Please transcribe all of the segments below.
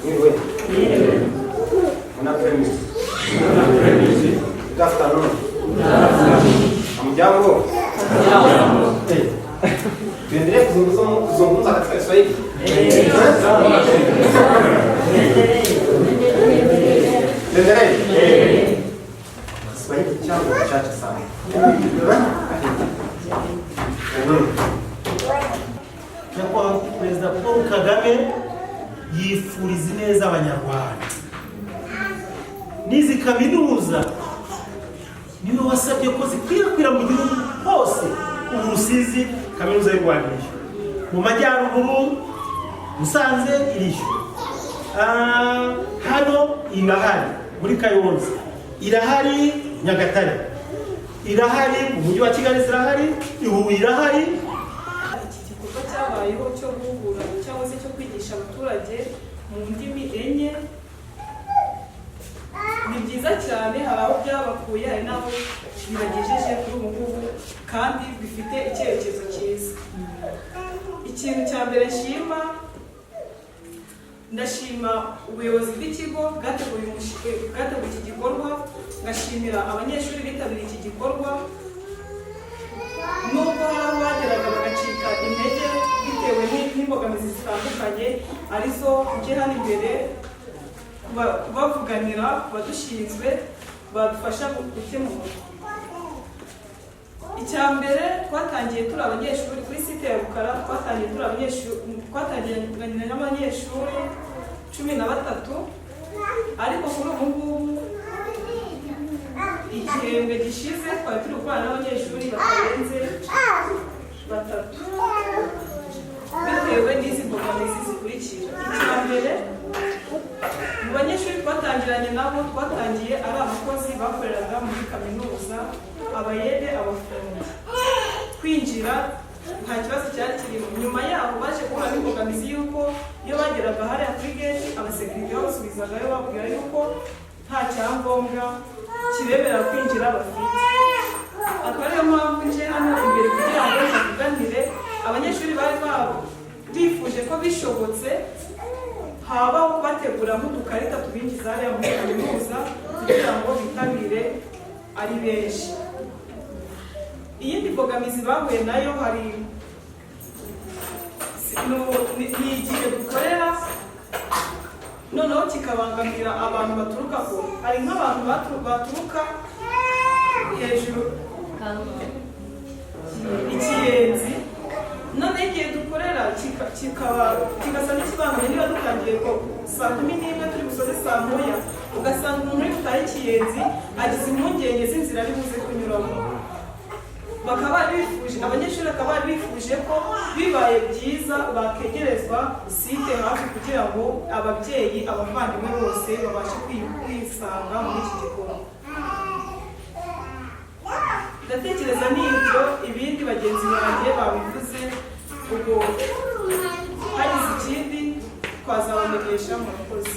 Mwiriwe. Buon apprendiz. Good afternoon. Hamjambo? Tuendelee kuzungumza katika Kiswahili. Tuendelee. Kiswahili changu chache sana. Nyakubahwa Perezida Paul Kagame yifuriza neza Abanyarwanda. N'izi kaminuza niwe wasabye ko zikwirakwira mu gihugu hose. Ubu Rusizi kaminuza y'u Rwanda iriyo, mu Majyaruguru Musanze iriyo, hano irahari muri Kayonza, irahari Nyagatare, irahari mu mujyi wa Kigali, zirahari Ihuye, irahari. Iki gikorwa cyabayeho cyo guhugura cyangwa se cyo kwigisha abaturage mu ndimi enye ni byiza cyane. Hari aho byabakuye, hari n'aho bibagejeje kuri ubu ngubu, kandi bifite icyerekezo cyiza. Ikintu cya mbere ndashima ubuyobozi bw'ikigo bwateguye iki gikorwa, ngashimira abanyeshuri bitabiriye iki gikorwa. Nubwo hari aho bageraga bagacika intege bitewe n'imbogamizi zitandukanye, arizo njye hano imbere bavuganira abadushinzwe badufasha gukemura. Icya mbere, twatangiye turi abanyeshuri kuri site ya Rukara, twatangiranye n'abanyeshuri 13, ariko kuri ubu ngubu igihembwe gishize twari turi gukorana n'abanyeshuri batarenze 3 bitewe n'izi mbogamizi zikurikira. Icya mbere, mu banyeshuri twatangiranye nabo twatangiye ari abakozi bakoreraga muri kaminuza, abayede, abafundi. Kwinjira nta kibazo cyari kirimo. Nyuma yaho baje guhura n'imbogamizi y'uko iyo bageraga hariya kuri gate abasekirite babasubizagayo babwira yuko nta cyangombwa kibemerera kwinjira bafite. Akaba ariyo mpamvu nje hano imbere kugira ngo bavuganire abanyeshuri bari bifuje ko bishobotse habaho kubategura nk'udukarita tubinjiza hariya muri kaminuza kugira ngo bitabire ari benshi. Iyindi mbogamizi bahuye nayo ni igihe dukorera noneho kikabangamira abantu baturuka ko. Hari nk'abantu baturuka hejuru ikiyenzi, none igihe dukorera kigasa n'ikibangamiye. Niba dutangiye ko saa 11 turi busoze saa 9, ugasanga umuntu uri gutaha ikiyenzi agize impungenge z'inzira ari buze kunyuramo. Abanyeshuri bakaba bifuje ko bibaye byiza bakegerezwa site hafi kugira ngo ababyeyi, abavandimwe bose babashe kwisanga muri iki gikorwa. Ndatekereza n'ibyo ibindi bagenzi banjye babivuze, ubwo hagize ikindi twazabamenyesha. Murakoze.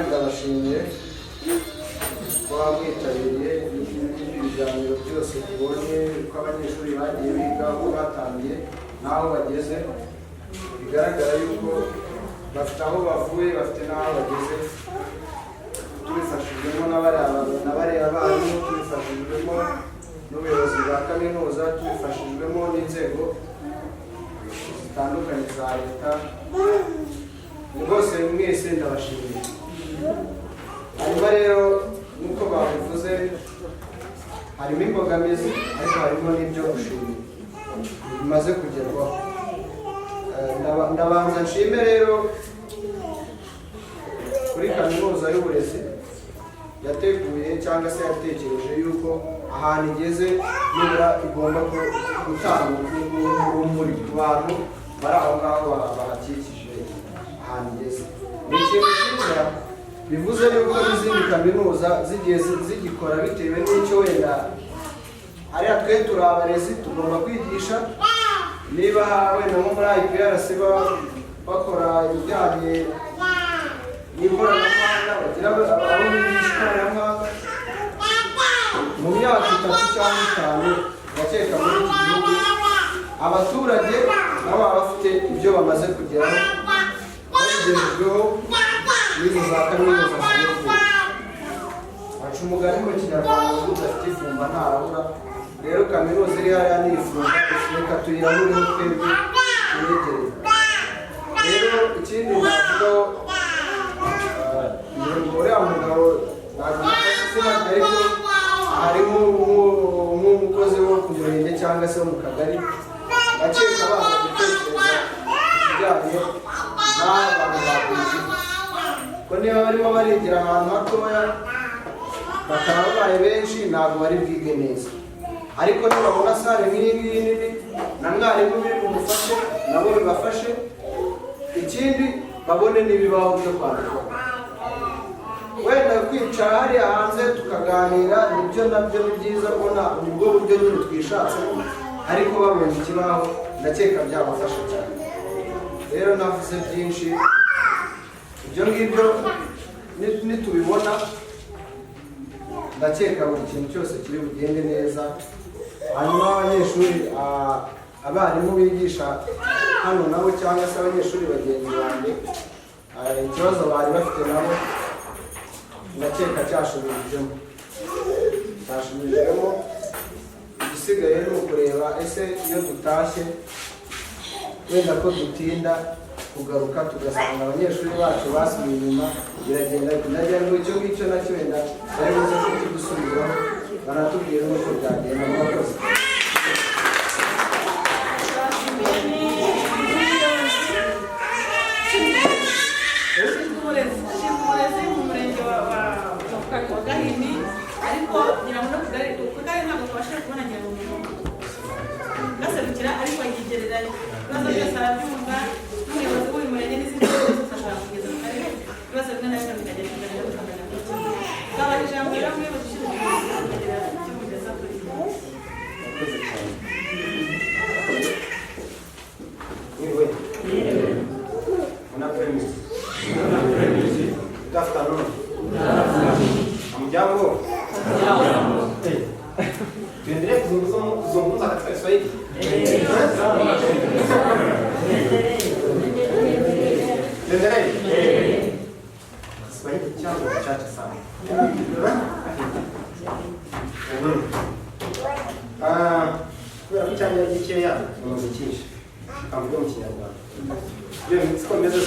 Ndabashimiye kuba mwitabiriye ibiganiro byose tubonye uko abanyeshuri bagiye biga, uko batangiye n'aho bageze. Bigaragara yuko bafite aho bavuye, bafite n'aho bageze, tubifashijwemo n'abariya abarimu, tubifashijwemo n'ubuyobozi bwa kaminuza, tubifashijwemo n'inzego zitandukanye za leta. Rwose mwese ndabashimiye. Hanyuma rero nk'uko babivuze, harimo imbogamizi ariko harimo n'ibyo gushimira bimaze kugerwaho. Ndabanza nshime rero kuri kaminuza y'uburezi yateguye cyangwa se yatekereje yuko ahantu igeze nibura igomba gutanga urumuri ku bantu bari aho ngaho bahakikije ahantu igeze. Ni ikintu cyiza, bivuze yuko n'izindi kaminuza zigiye zigikora bitewe n'icyo wenda hariya twe turi abarezi tugomba kwigisha. Niba wenda nko muri IPRC bakora ibijyanye n'ikoranabuhanga, bagira abo bigisha itatu cyangwa itanu ndakeka muri iki gihugu abaturage nabo baba bafite ibyo bamaze kugeraho babigejejweho n'izo za kaminuza zigezweho. Baca umugani mu kinyarwanda ngo udafite ifumba ntarabura. Rero kaminuza iri hariya ni ifumba, reka tuyirahureho twebwe tuyegereye. Rero ikindi navugaho uriya mugabo ntabwo nafashe izina ariko harimo nk'umukozi wo ku murenge cyangwa se wo mu kagari ndakeka baza gutekereza ikijyanye n'abantu bakuze ko niba barimo barigira ahantu hatoya bakaba babaye benshi ntabwo bari bwige neza, ariko nibabona sale nk'iyi ngiyi nini na mwarimu biri bumufashe nabo bibafashe, ikindi babone n'ibibaho byo kwandika. Wenda kwicara hariya hanze tukaganira nibyo nabyo ni byiza kubona nibwo buryo nyine twishatsemo, ariko babonye ikibaho ndakeka byabafasha cyane. Rero navuze byinshi, ibyo ngibyo nitubibona ndakeka buri kintu cyose kiri bugende neza. Hanyuma abanyeshuri abarimu bigisha hano nabo cyangwa se abanyeshuri bagenzi banjye ikibazo bari bafite nabo ndakeka cyashubirijemo. Igisigaye ni ukureba ese iyo dutashye wenda ko dutinda kugaruka tugasanga abanyeshuri bacu basubiye inyuma biragenda nagira ngo icyo ngicyo nacyo wenda bari buze kudusubiraho banatubwira n'uko byagenda. Murakoze. uburezi mu murenge wa Gahini, ariko ngira ngo no kugari ntabwo twabashije kubona ngira ngo gaserukira, ariko yigereranya ibibazo byose arabyumva n'umuyobozi w'uyu murenge n'izindi zose ashobora kugeza mu karere ibibazo bimwe na bimwe bikagera kuganira tukamenya ko twabara ijambo rero umuyobozi ushinzwe kugira icyo mugeza kuri Good afternoon. Hamjambo? Tuendelee kuzungumza katika Kiswahili. Tuendelee. Kiswahili changu chache sana. Kwa mchana gikeya umuzikisha. Kamvuga mu Kinyarwanda. Iyo siko meze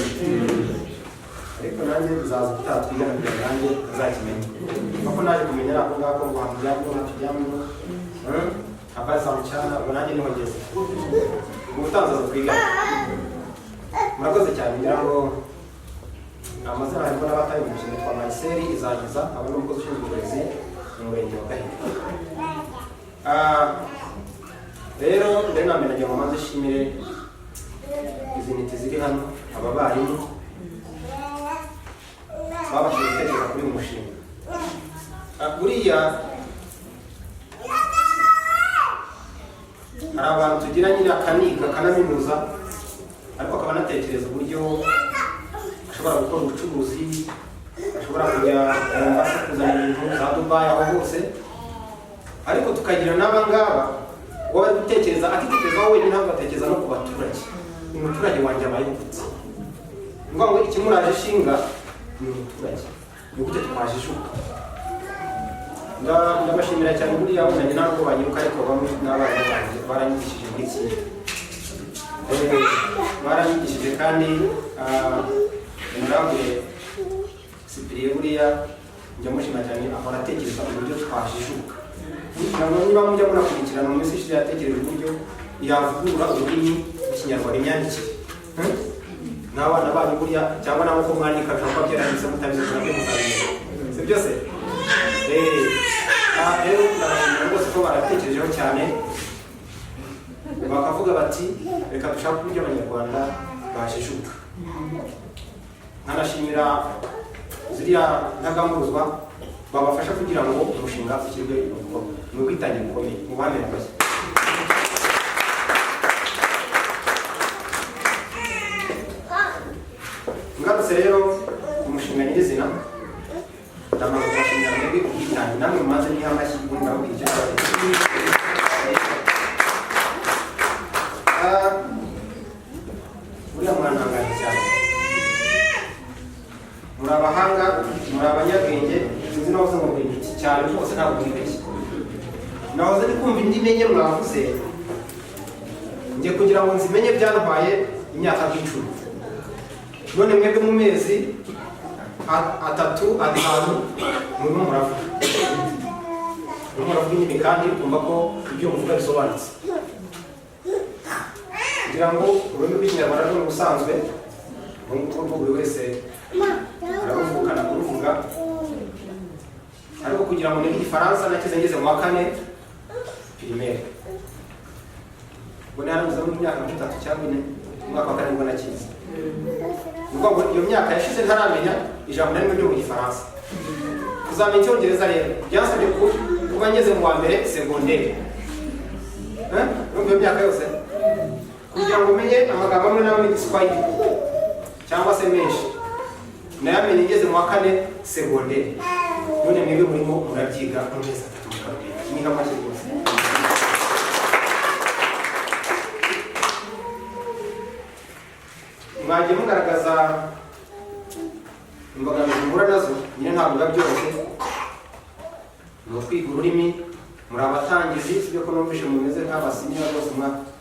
ariko nanjye uzaza utatwigana kugira nanjye uzakimenya kuko naje kumenyera ako ngako ngo hamujyamo natujyamo abaza mchana ngo nanjye niho ngeze umutanzaza twigana. Murakoze cyane ngira ngo amazina harimo n'abataye mu mushinga twa Marcel Izangiza aba n'umukozi ushinzwe uburezi mu murenge wa Gahini. Rero mbere na mbere nagira ngo maze nshimire izi ntiti ziri hano aba barimu babashije gutekereza kuri uyu mushinga. Buriya hari abantu tugira nyine akaniga akanaminuza ariko akaba anatekereza uburyo ashobora gukora ubucuruzi, ashobora kujya Mombasa kuzana ibintu za Dubai aho hose, ariko tukagira n'abangaba uwo bari gutekereza akitekerezaho wenyine ntabwo atekereza no ku baturage. Umuturage wanjye abaye gute? Ngo ngo ikimuraje ishinga ni umuturage, ni gute twajishuka. Ndabashimira cyane buriya umenye ntabwo banyiruka, ariko bamwe n'abana banjye baranyigishije muri iki baranyigishije kandi umurambure Cyprien buriya njya mushima cyane ahora atekereza uburyo twajishuka. Niba mujya munakurikirana mu minsi ishize yatekereje uburyo yavugurura ururimi rw'Ikinyarwanda imyandikire. N'abana banyu buriya cyangwa nabo ko mwandika cyangwa byaranditse mutabizi nabyo muzabimenya, si byose? Rero ndabashimira rwose ko baratekerejeho cyane bakavuga bati reka dushake uburyo abanyarwanda bashishuka. Nkanashimira ziriya ntagamburuzwa babafasha kugira ngo umushinga ushyirwe mu bikorwa. Ni ubwitange bukomeye mu bandi bakozi. Ngarutse rero umushinga nyirizina ndamaze kubashimira mwebwe ubwitange namwe mumaze niha amashyi ubundi ndababwira icyo uriya mwantangaje cyane, muri abahanga, muri abanyabwenge, sinzi nahoze ngo muri iki cyane rwose ntabwo mwibeshye. Nahoze ndi kumva indi menye mwavuze, njye kugira ngo nzimenye byantwaye imyaka nk'icumi. None mwebwe mu mezi 3 5 murimo muravuga inyimi kandi kumva ko ibyo muvuga bisobanutse. Kugira ngo ururimi rw'ikinyarwanda ni ubusanzwe nk'uko buri wese arabuvukana kuruvuga, ariko kugira ngo nige igifaransa nakize ngeze mu wa 4 primaire. Ubwo naramuze mu myaka 3 cyangwa 4 umwaka wa 4 nibwo nakize. Ubwo iyo myaka yashize ntaramenya ijambo na rimwe ryo mu gifaransa. Kuzamenya icyongereza rero byansabye kuba ngeze mu wa mbere secondaire. Iyo myaka yose kugira ngo umenye amagambo amwe n'amwe y'Igiswahili cyangwa se menshi nayamenye ngeze mu wa 4 secondaire. None mwebwe murimo murabyiga mu mezi 3 mukarubira ni nk'amashyi rwose. Mwagiye mugaragaza imbogamizi muhura nazo, nyine ntabwo biba byoroshye. Mu kwiga ururimi muri abatangizi, sibyo ko numvishe mumeze nk'abasiniya rwose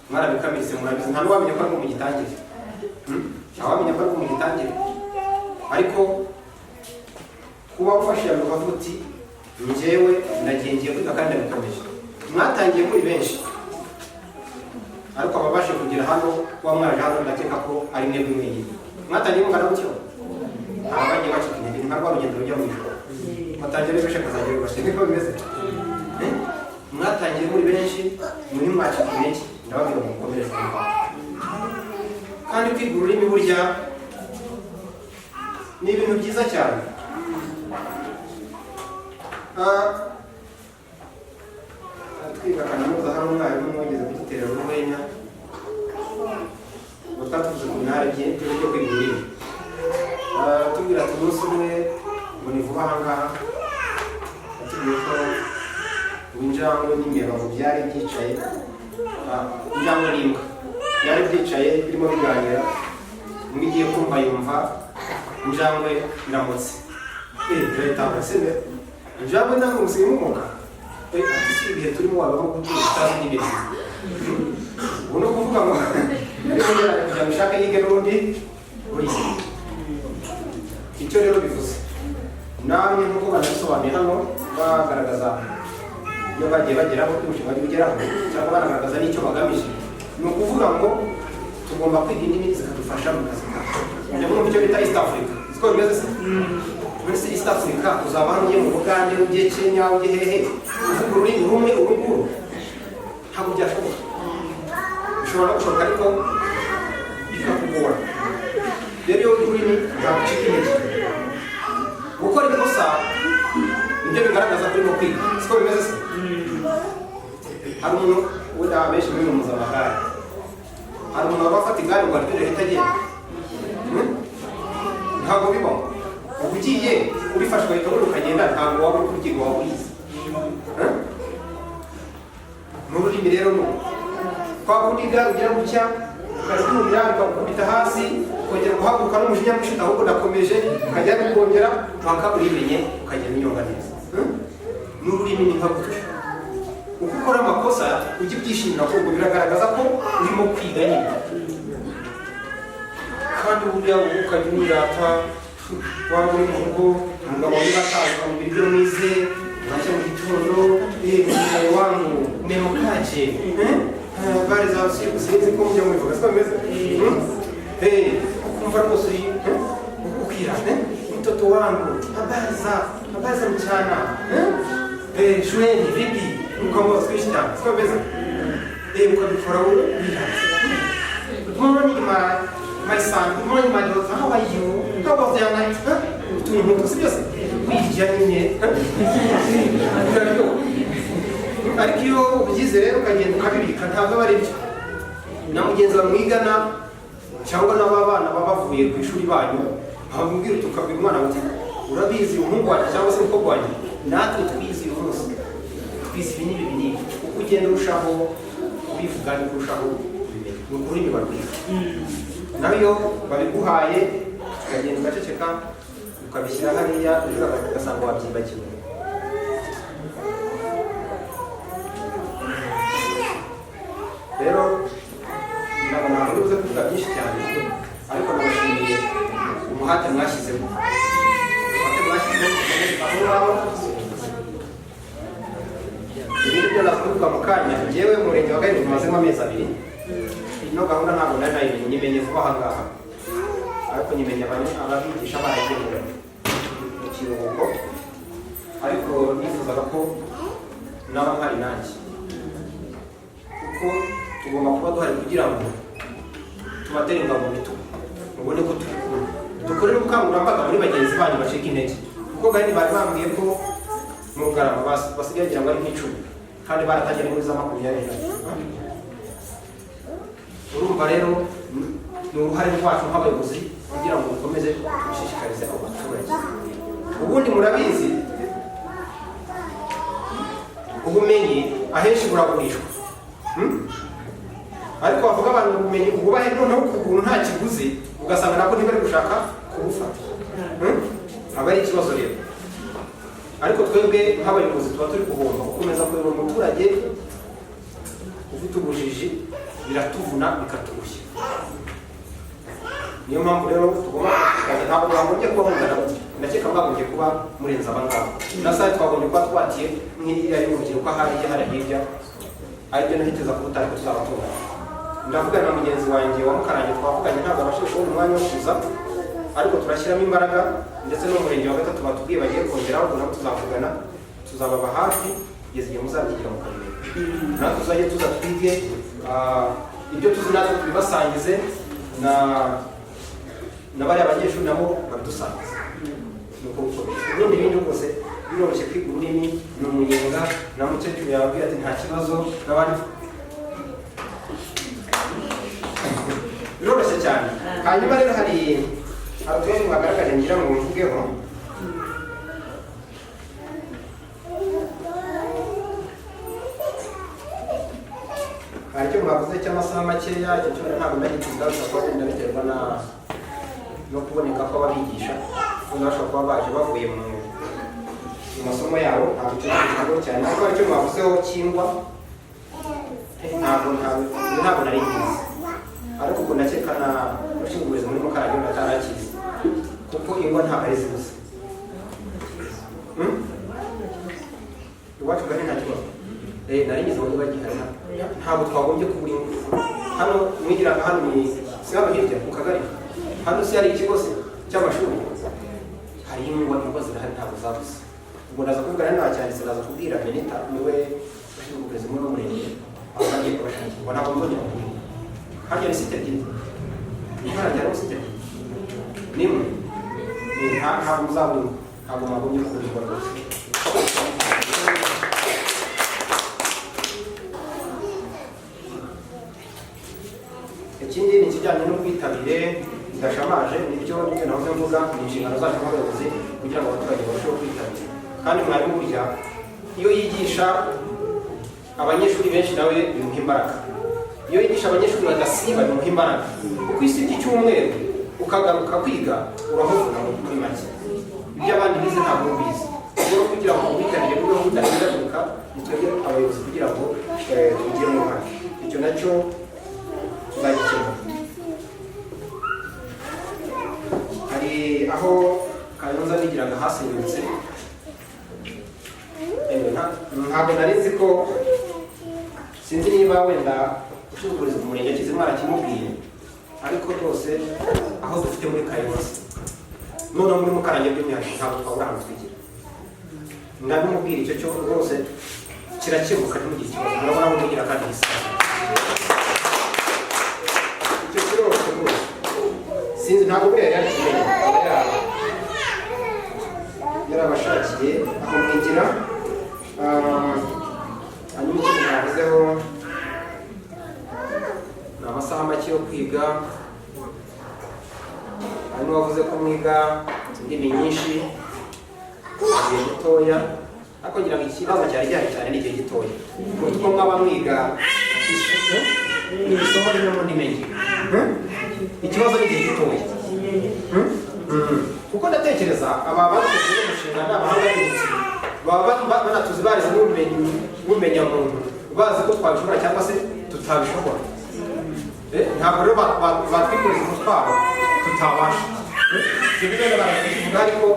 mwarabikamiritse murabizi, nta n'uwamenya ko ari mu gitangire. Ntawamenya ko ari mu gitangire, ariko kuba ufashe ya rubavu uti njyewe nagiye kwiga kandi ndabikomeje. Mwatangiye muri benshi, ariko ababashe kugera hano kuba mwaje hano ndakeka ko ari mwebwe mwenyine. Mwatangiye mungana gutyo, abagiye bacika intege nka rwa rugendo rujya mu ijoro. Mwatangiye benshi akazagira ubashe niko bimeze. Mwatangiye muri benshi, muri mwacika intege, ndababwira ngo mukomereze kuba. Kandi kwiga ururimi burya ni ibintu byiza cyane. Twiga kaminuza hano umwarimu mwageze kudutera urwenya utatuze ku ntara byo kwiga ururimi. Tubwira ati umunsi umwe ngo ni vuba aha ngaha, atubwiye ko injangwe n'imbeba ngo byari byicaye, injangwe n'imbwa byari byicaye birimo biganira, umwe igiye kumva yumva injangwe iramutse. Leta sebe injangwe ntabwo musigaye mumuka ati ibihe turimo wabamo gutura utazi n'ibintu. Ubu ni ukuvuga ngo ariko kugira ngo ushake yige n'undi uriye. Icyo rero bivuze namwe nk'uko banabisobanuye hano bagaragaza iyo bagiye bageraho umushinga bagiye ugeraho cyangwa banagaragaza n'icyo bagamije, ni ukuvuga ngo tugomba kwiga indimi zikadufasha mu kazi kacu. Njya mu cyo bita East Africa, siko bimeze se? Muri East Africa uzaba hano mu Bugande, ujye Kenya, ujye hehe, uvuga ururimi rumwe uruguru ntabwo byashoboka. Bishobora no gushoboka ariko bikakugora. Rero iyo ururimi ntagucika intege. Gukora ikosa nibyo bigaragaza kuri mu kwiga, siko bimeze se? Hari umuntu wenda benshi muri mu zamagare, hari umuntu wabafata igare ngo ariterere itagenda. Ntabwo bibaho. Ugiye urifashwe ahita ukagenda, ntabwo waba uri kuryiga waba uyizi. N'ururimi rero kwa kundi igare ugira gutya ukarwurira bikakubita hasi, ukongera guhaguruka n'umujinya mwinshi, ahubwo ndakomeje ukajya bikongera mpaka urimenye ukagenda unyonga neza. N'ururimi ni nka gutyo. Uko ukora amakosa ujya ubyishimira kuko biragaragaza ko urimo kwiga nyine. Kandi burya ukajya unirata waba uri mu rugo, umugabo wawe bataza mu biryo mwize, urashya mu gitondo, umugabo wangu umemukaje, habari za usiku sinzi ko mujya mubivuga, siko bimeze? Ukumva rwose ukira, mtoto wangu habari za mchana, shuleni vipi, ukamwa sikishi cyane, siko bimeze? Ukabikora wowe wirata. Good morning my son, good morning my daughter, how are you? How was your night? Utuntu sibyo se? Bijya nyine. Ariko iyo ugize rero ukagenda ukabibika ntabwo bari byo. Na mugenzi wa mwigana cyangwa n'ababana baba bavuye ku ishuri banyu, bamubwira tukabwira umwana ati urabizi umuhungu wanjye cyangwa se umukobwa wanjye, natwe twize uyu munsi, twize ibi n'ibi n'ibi, uko ugenda urushaho kubivuga ni kurushaho kubimenya, ni ukuri barwiza. Nayo babiguhaye ukagenda ugaceceka ukabishyira hariya, ejo ugasanga wabyibagiwe. Rero ndabona ntabwo ubuze kuvuga byinshi cyane, ariko nabashimiye umuhate mwashyizemo. Ibindi byo navuga mu kanya, njyewe umurenge wa Gahini tumazemo amezi 2. Ino gahunda ntabwo nari nayimenye, nyimenye vuba aha ngaha, ariko nyimenya ababigisha baragiye mu kiruhuko, ariko nifuzaga ko naba mpari nanjye, kuko tugomba kuba duhari kugira ngo tubatere ingabo mu bitugu, mubone ko turi kumwe, dukorere ubukangurambaga muri bagenzi banyu bacika intege, kuko Gahini bari bambwiye ko mu Rugarama basigaye bagira ngo ari nk'icumi, kandi baratangiye muri za 20. Urumva rero ni uruhare rwacu nk'abayobozi kugira ngo dukomeze gushishikarize abo baturage. Ubundi murabizi ubumenyi ahenshi buragurishwa, ariko bavuga abantu ubumenyi ububahe noneho ku buntu nta kiguzi, ugasanga nabwo ntibari gushaka kubufata, aba ari ikibazo rero. Ariko twebwe nk'abayobozi tuba turi kugomba gukomeza kuyobora umuturage ufite ubujiji, biratuvuna bikaturushya. Niyo mpamvu rero tugomba kuganira, ntabwo twagombye kuba mungana gutya, ndakeka mwagombye kuba murenza abangaba. Nasaye twagombye kuba twatiye nk'iriya y'urubyiruko hariya hirya, aribyo nahiteza kuruta, ariko tuzabatora. Ndavugana na mugenzi wanjye wa Mukarange, twavuganye ntabwo abashije kubona umwanya wo kuza, ariko turashyiramo imbaraga, ndetse n'umurenge wa Gatatu batubwiye bagiye kongeraho, ubwo nabo tuzavugana, tuzababa hafi kugeza igihe muzabyigira mu karere. Natwe tuzajye tuza twige ibyo tuzi, natwe tubibasangize na bariya abanyeshuri nabo babidusangize. Nuko ubundi ibindi rwose biroroshye kwiga ururimi, ni umunyenga, na mukecuru yababwira ati nta kibazo, n'abandi biroroshye cyane. Hanyuma rero hari utubazo mwagaragaje ngira ngo mvugeho. Hari icyo mwavuze cy'amasaha makeya, icyo cyo ntabwo ndagitiza, kuko ndabiterwa no kuboneka kw'ababigisha, bashobora kuba baje bavuye mu masomo yabo, ntabwo icyo kigo cyane. Ariko hari icyo mwavuzeho cy'ingwa, ntabwo nari nkizi, ariko ubwo ndakeka na ushinzwe uburezi muri Mukarange atarakizi, kuko ingwa ntabwo ari zibuze. Iwacu Gahini nta kibazo, nari ngize ngo niba gihari, ntabwo twagombye kubura ingwa. Hano mwigiraga hano si hano hirya mu kagari, hano si hari ikigo cy'amashuri, hari ingwa zirahari, ntabwo zabuze. Ubwo ndaza kuvugana n'abacyanditsi, ndaza kubwira Benita niwe ushinzwe uburezi muri umurenge, aho bagiye kubashakira, ngo ntabwo nzongera kubura. Hano ni site ebyiri, Mukarange hariho site ebyiri n'imwe, ntabwo muzabura, ntabwo mwagombye kubura ingwa rwose. Ikindi ni ikijyanye n'ubwitabire bidashamaje, nibyo nahoze mvuga, ni inshingano zacu nk'abayobozi kugira ngo abaturage barusheho kwitabira. Kandi mwarimu burya iyo yigisha abanyeshuri benshi nawe bimuha imbaraga, iyo yigisha abanyeshuri badasiba bimuha imbaraga, kuko isi cy'icyumweru ukagaruka kwiga urahuvuna muri make, ibyo abandi bize ntabwo mubizi. Rero kugira ngo ubwitabire bube budahindagurika, ni twebwe abayobozi kugira ngo tugire uruhare, icyo nacyo tuzagikemura. Hari aho Kayonza bigiraga hasenyutse, ntabwo nari nzi ko, sinzi niba wenda ushinzwe uburezi mu murenge akize mwarakimubwiye, ariko rwose aho dufite muri Kayonza, noneho muri Mukarange by'umwihariko ntabwo twabura ahantu twigira. Ndabimubwira icyo cyo rwose kirakemuka, ntimugire ikibazo, murabona aho mugira kandi gisaza. Icyo kiroroshye rwose, sinzi ntabwo buriya yari yakimenye, yarabashakiye aho mwigira. Hanyuma ikindi navuzeho ni amasaha make yo kwiga. Hanyuma wavuze ko mwiga indimi nyinshi, mutoya ariko ngira ngo ikibazo cyari gihari cyane ni igihe gitoya kuko mwaba mwiga isomo rimwe mu ndimi ebyiri ikibazo ni igihe gitoya kuko ndatekereza aba bateguye umushinga ni abahanga b'indutsi baba banatuzi barize n'ubumenyi muntu bazi ko twabishobora cyangwa se tutabishobora ntabwo rero batwikoreza umutwaro tutabasha ibyo rero barabivuga ariko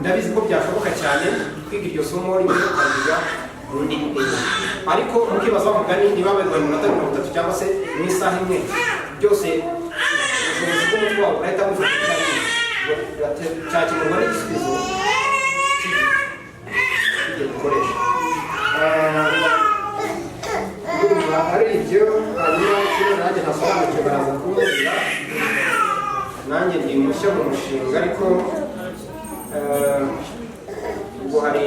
ndabizi ko byashoboka cyane kwiga iryo somo rimwe tukabiga mu ndimi enye ariko mukibaza bamugani niba babivuga mu minota 30 cyangwa se mu isaha imwe byose ubushobozi bw'umutwaro burahita bufata cyakemurwa n'igisubizo kigiye gukoresha hari ibyo hanyuma kino nanjye nasobanukiwe baraza kumbwira nanjye ndi mushya mu mushinga ariko ubwo hari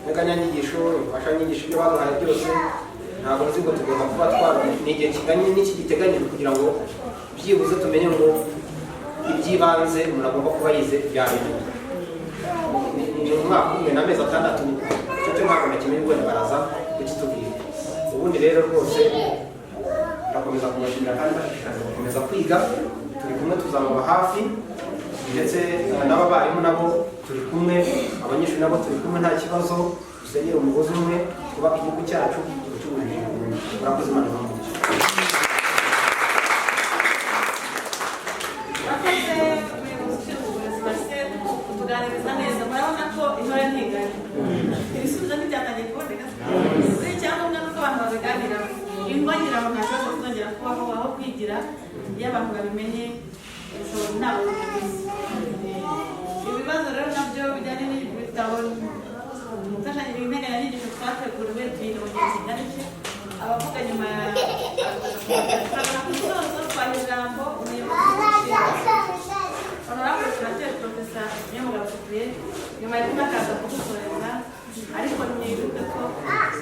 integanyanyigisho imfashanyigisho ibyo baduhaye byose ntabwo nzi ngo tugomba kuba ni igihe kiganye n'iki giteganyijwe kugira ngo byibuze tumenye ngo iby'ibanze umuntu agomba kuba yize bya bintu ni umwaka umwe n'amezi 6 cyo ntabwo nakimenye ubwo baraza kukitubwira ubundi rero rwose turakomeza kubashimira kandi bashishikariza gukomeza kwiga turi kumwe tuzababa hafi ndetse n'abarimu nabo turi kumwe abanyeshuri nabo turi kumwe nta kibazo dusenyera umugozi umwe twubaka igihugu cyacu tucyubahirije murakoze Imana ibamugishe kuganiriza neza murabona ko intore ntiganye ibisubizo ntibyatangiye kuboneka kuri icyangombwa nuko abantu babiganira ngira ngo nta kibazo kizongera kubaho aho kwigira iyo abantu babimenye bishobora ntabwo bigize ibibazo rero nabyo bijyanye n'ibitabo integanyanyigisho twateguriwe ibintu mu gihe kingana iki abavuga nyuma ya kusoza twaha ijambo umuyobozi w'umushinga honorable senateri profesa Nyamugabo Cyprien nyuma yo kumakaza kugusoreza ariko nibuka ko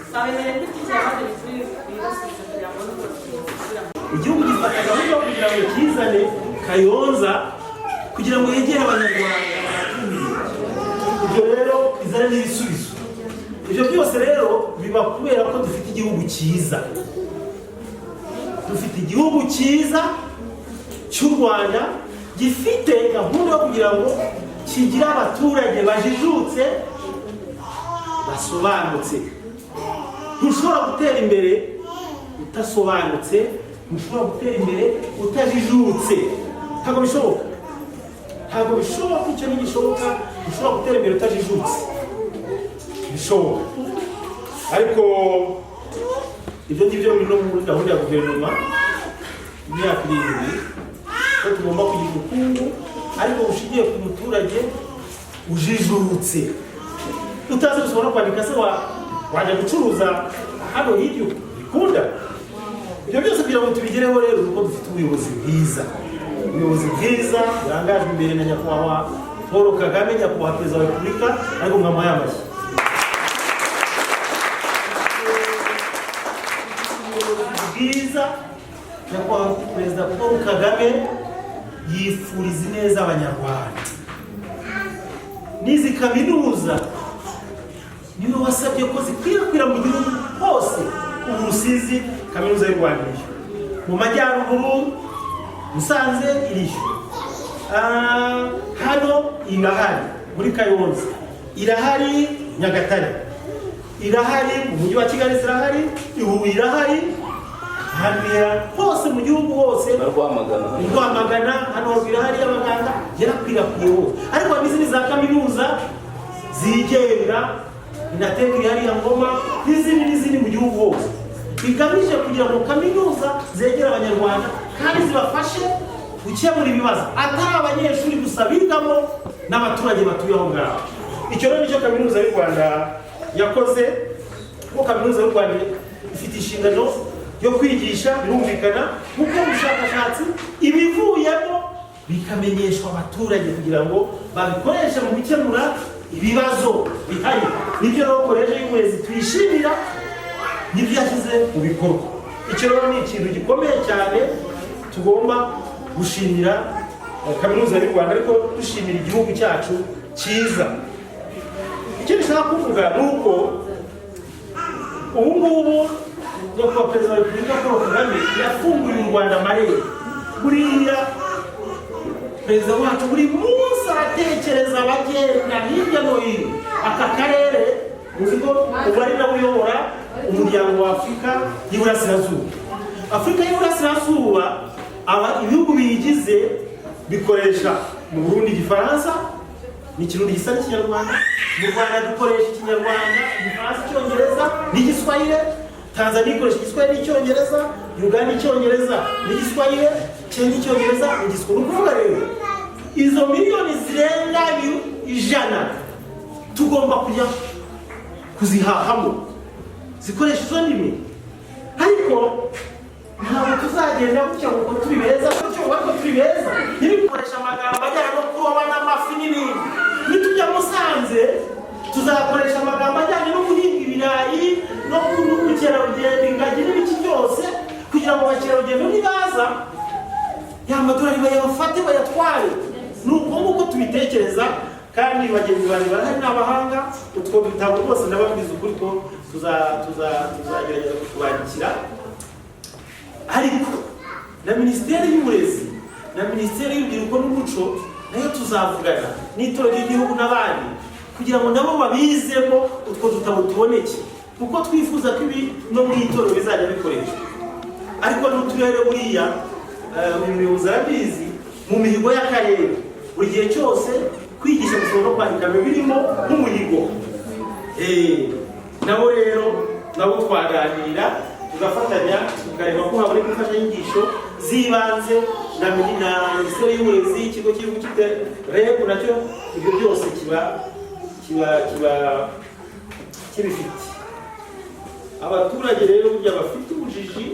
twabemereye ko iki kibazo bikuri bibasubiza kugira ngo n'ubwo igihugu gifata gahunda kugira ngo kizane Kayonza kugira ngo yegere abanyarwanda ibyo rero bizane n'ibisubizo ibyo byose rero biba kubera ko dufite igihugu cyiza cy'u Rwanda gifite gahunda yo kugira ngo kigire abaturage bajijutse basobanutse ntushobora gutera imbere utasobanutse ntushobora gutera imbere utajijutse ntabwo bishoboka icyo ntigishoboka ntushobora gutera imbere utajijutse bishoboka ariko ibyo ngibyo biri no muri gahunda ya guverinoma imyaka 7 ko tugomba kugira ubukungu ariko bushingiye ku muturage ujijutse utazi gusoma no kwandika se wajya gucuruza hano hirya bikunda ibyo byose kugira ngo tubigereho rero nuko dufite ubuyobozi bwiza burangajwe imbere na nyakubahwa Paul Kagame nyakubahwa perezida wa repubulika ariko mwamuhaye amashyi bwiza nyakubahwa perezida Paul Kagame yifuriza neza abanyarwanda n'izi kaminuza niwe wasabye ko zikwirakwira mu gihugu hose ubu Rusizi kaminuza y'u Rwanda mu majyaruguru Musanze iriyo hano irahari muri Kayonza irahari Nyagatare irahari mu mujyi wa Kigali zirahari Ihuye irahari hano hose mu gihugu hose Rwamagana hano irahari y'abaganga yarakwirakwiye hose ariko abizi za kaminuza zigenga inateka ihari ya Ngoma n'izindi mu gihugu hose bigamije kugira ngo kaminuza zegera abanyarwanda kandi zibafashe gukemura ibibazo atari abanyeshuri gusa bigamo n'abaturage batuye aho ngaho icyo rero nicyo kaminuza y'u Rwanda yakoze kuko kaminuza y'u Rwanda ifite inshingano yo kwigisha birumvikana kuko ubushakashatsi ibivuyemo bikamenyeshwa abaturage kugira ngo babikoreshe mu gukemura ibibazo bihari nibyo rero koleje y'uburezi twishimira nibyo yashyize mu bikorwa icyo rero ni ikintu gikomeye cyane tugomba gushimira kaminuza y'u Rwanda ariko dushimira igihugu cyacu cyiza icyo nshaka kuvuga ni uko ubu ngubu nyakubahwa perezida wa repubulika Paul Kagame yafunguriye u Rwanda amarembo. Buriya perezida wacu buri munsi aratekereza abagenda hirya no hino. Aka karere uzi ko ubu ari nawe uyobora umuryango wa Afurika y'Iburasirazuba. Afurika y'Iburasirazuba ibihugu biyigize bikoresha mu Burundi Igifaransa, ni Kirundi gisa n'Ikinyarwanda. Mu Rwanda dukoresha Ikinyarwanda, Igifaransa, Icyongereza n'Igiswahili. Tanzania ikoresha Igiswahili n'Icyongereza, Uganda Icyongereza n'Igiswahili, Kenya Icyongereza n'Igiswahili. Ni ukuvuga rero izo miliyoni zirenga 100 tugomba kujya kuzihahamo zikoresha izo ndimi. Ariko ntabwo tuzagenda gutya ngo turi beza, ntibikoresha amagambo ajyana no kuroba n'amafi n'ibindi. Nitujya Musanze tuzakoresha amagambo ajyanye no guhinga ibirayi no kubukerarugendo, ingagi n'ibiki byose, kugira ngo abakerarugendo nibaza ya madolari bayafate bayatware. Nuko nguko tubitekereza, kandi bagenzi bari barahari n'abahanga. Utwo dutabo rwose ndababwiza ukuri ko tuzagerageza kutubandikira. Ariko na Minisiteri y'Uburezi na Minisiteri y'Urubyiruko n'Umuco nayo tuzavugana n'itorero ry'igihugu n'abandi, kugira ngo nabo babizemo utwo dutabo tuboneke, kuko twifuza ko ibi no mu itorero bizajya bikoreshwa. Ariko n'uturere buriya uyu muyobozi arabizi, mu mihigo y'akarere buri gihe cyose kwigisha gusoma no kwandika birimo nk'umuhigo. Nabo rero nabo twaganira tugafatanya tukareba ko haboneka imfashanyigisho z'ibanze na Minisiteri y'Uburezi, ikigo cy'igihugu REB nacyo ibyo byose kiba kibifite. Abaturage rero burya bafite ubujiji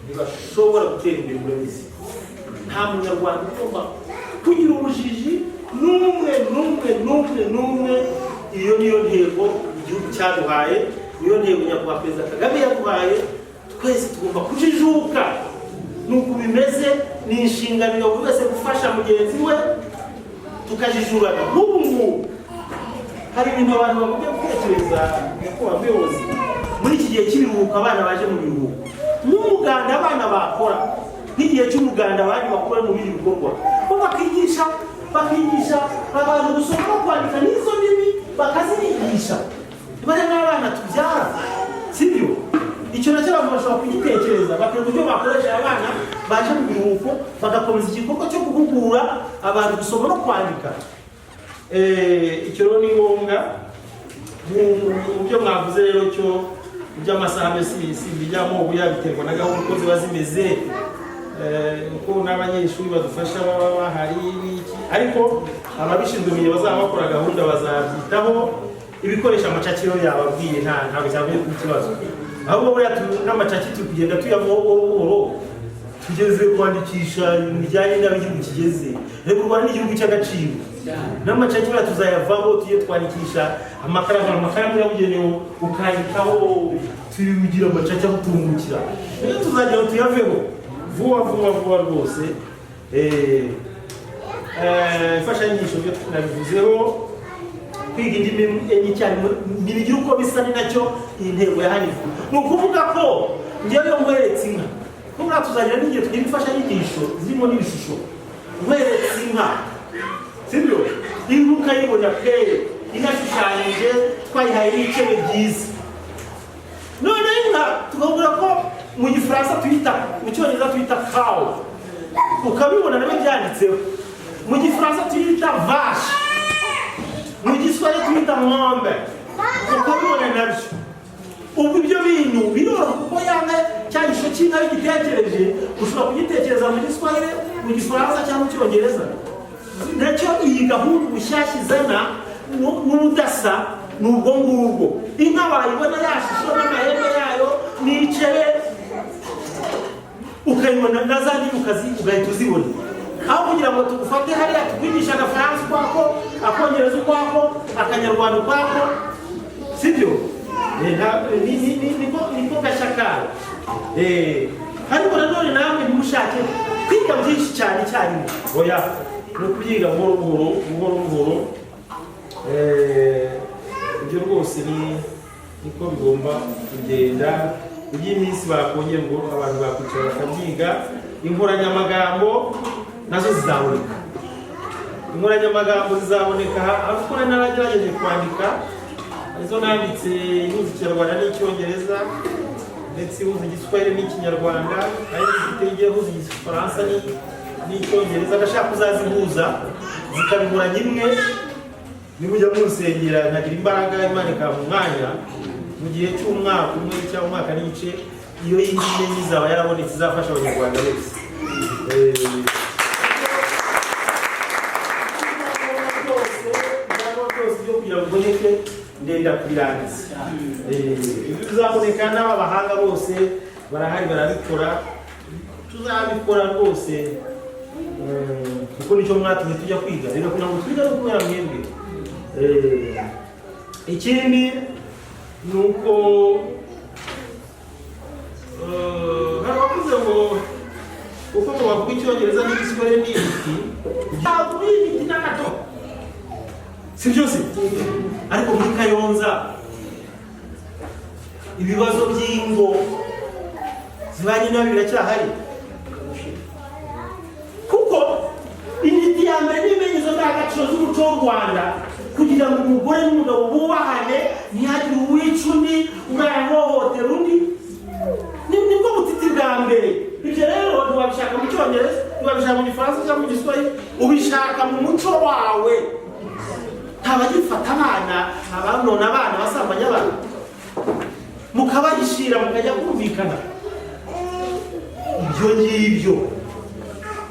ntibashobora gutera imbere muri isi. Nta munyarwanda ugomba kugira ubujiji n'umwe. Iyo niyo ntego igihugu cyaduhaye, niyo ntego nyakubahwa perezida Kagame yaduhaye. Twese tugomba kujijuka. Nuko bimeze, ni inshingano ya buri wese gufasha mugenzi we tukajijurana. Nk'ubu ngubu hari ibintu abantu bagomba gutekereza nyakubahwa muyobozi. Muri iki gihe cy'ibiruhuko abana baje mu biruhuko, n'umuganda abana bakora nk'igihe cy'umuganda abandi bakora mu bindi bikorwa, bo bakigisha abantu gusoma no kwandika n'izo ndimi bakazibigisha. Bari n'abana tubyara, sibyo? Icyo nacyo abantu bashobora kugitekereza, bakareba uburyo bakoresha abana baje mu biruhuko, bagakomeza igikorwa cyo guhugura abantu gusoma no kwandika. Icyo rero ni ngombwa. Mu byo mwavuze rero cyo by'amasaha mbese bijyamo ubu yabiterwa na gahunda uko ziba zimeze, uko n'abanyeshuri badufasha baba bahari n'iki. Ariko ababishinzwe mu gihe bazaba bakora gahunda bazabyitaho. Ibikoresha amacakiro yababwiye ntabwo cyavuye ku kibazo, ahubwo buriya n'amacaki turi kugenda tuyavaho buhoro tugeze kwandikisha ibijyanye n'aho igihugu kigeze. Rero u Rwanda ni igihugu cy'agaciro, n'amacaki buriya tuzayavaho tujye twandikisha amakaramu yabugenewe ukandikaho, tubigira amacaki aho tungukira. Rero tuzagera tuyaveho vuba rwose. Imfashanyigisho byo tunabivuzeho, kwiga indimi enye cyane ntibigira uko bisa, ni nacyo iyi ntego yahanizwe. Ni ukuvuga ko ngewe nkweretse inka, kubera tuzagira n'igihe tugira imfashanyigisho zirimo n'ibishusho. Nkweretse inka, sibyo? Inka ukayibona pe inashushanyije, twayihaye n'icebe byiza. None inka tukavuga ko mu Gifaransa tuyita, mu Cyongereza tuyita cow, ukabibona nabyo byanditseho. Mu Gifaransa tuyita vache, mu Giswahili tuyita ng'ombe, ukabibona nabyo. Ubwo ibyo bintu biroroha kuko yange cyagisho cy'inka y'igitekereje ushobora kugitekereza mu Giswahili, mu Gifaransa cyangwa mu Cyongereza. Nacyo iyi gahunda bushyashya izana n'ubudasa ni ubwo ngubwo. Inka wayibona yashishwe n'amahembe yayo n'icebe, ukayibona na za ndimi ugahita uzibona. Aho kugira ngo tugufate hariya tukwigisha agafaransa ukwako, akongereza ukwako, akanyarwanda ukwako, sibyo? Niko gashakara. Ariko nanone namwe ntimushake kwiga byinshi cyane icyarimwe. Oya, no kubyiga buhoro buhoro. Ibyo rwose niko bigomba kugenda. Iby'iminsi bakongeye ngo abantu bakwicara bakabyiga. Inkoranyamagambo nazo zizaboneka. Inkoranyamagambo zizaboneka ariko naragerageje kwandika izo nanditse ihuza Ikinyarwanda n'Icyongereza ndetse ihuza Igiswahili n'Ikinyarwanda ari ziteye ihuza Igifaransa n'Icyongereza. Ndashaka kuzazihuza zikabihuranya imwe nimujya musengera nkagira imbaraga Imana ikamuha umwanya mu gihe cy'umwaka umwe cyangwa umwaka n'igice iyo yindi nyenyi izaba yarabonetse izafasha abanyarwanda bose. Byo kugira ngo uboneke ndenda kubirangiza. Tuzaboneka n'aba bahanga bose barahari barabikora, tuzabikora rwose kuko nicyo mwatumye tujya kwiga rero kugira ngo twiga no kubera mwebwe. Ikindi ni uko hari abavuze ngo uko bavuga Icyongereza n'Igiswahili n'ibiti ntabwo ibiti n'agato si byose, ariko muri Kayonza ibibazo by'ingo zibanye nabi biracyahari kuko intiti ya mbere n'ibimenyetso by'agaciro z'umuco w'u Rwanda kugira ngo umugore n'umugabo bubahane ntihagire uwica undi urayahohotera undi nibwo butiti bwa mbere. Ibyo rero ntiwabishaka mu Cyongereza, ntiwabishaka mu Gifaransa cyangwa mu Giswahili, ubishaka mu muco wawe. Ntabagifata abana abanona abana basambanya abana mukabahishira mukajya kumvikana. Ibyo ngibyo